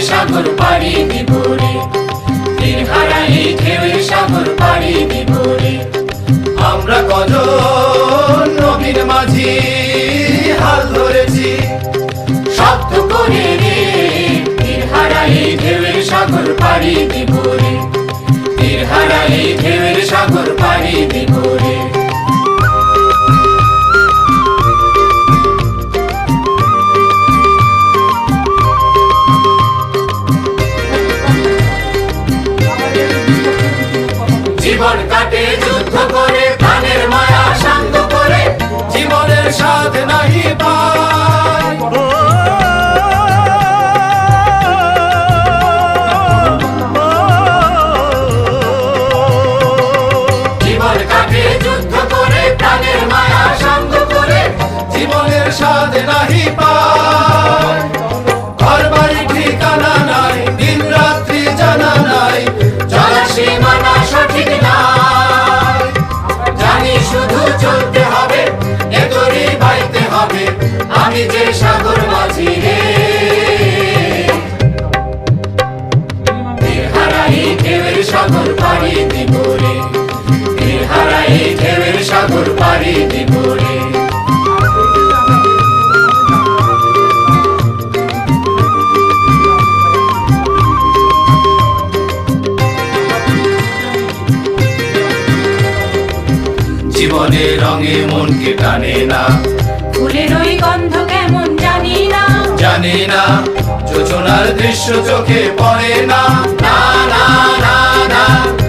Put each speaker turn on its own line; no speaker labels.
সাগর পাড়ি দিব রে, তীর হারা এই ঢেউয়ের সাগর পাড়ি দিব রে। আমরা কজন নবীর মাঝি হাল ধরেছি শব্দ করে রে, তীর হারা এই ঢেউয়ের সাগর পাড়ি দিব রে, তীর হারা এই ঢেউয়ের সাগর পাড়ি দিব রে। জীবন কাটে যুদ্ধ করে, প্রাণের মায়া শান্ত করে, জীবনের স্বাদ নাহি পায়। জীবন কাটে যুদ্ধ করে, প্রাণের মায়া শান্ত করে, জীবনের স্বাদ নাহি পায়। ঘর বাড়ি ঠিকানা নাই, দিন রাত্রি জানা নাই, চলার সীমানা সঠিক নাই। জানি শুধু চলতে হবে, এ তরি বাইতে হবে, আমি যে সাগর মাঝি রে। তীর হারা এই ঢেউয়ের সাগর পাড়ি দিব রে, তীর হারা এই ঢেউয়ের সাগর পাড়ি দিব রে। জীবনের রঙে মনকে টানে না,
ফুলের ওই গন্ধ কেমন জানি না,
জানি না, যোজনার দৃশ্য চোখে পড়ে না, না না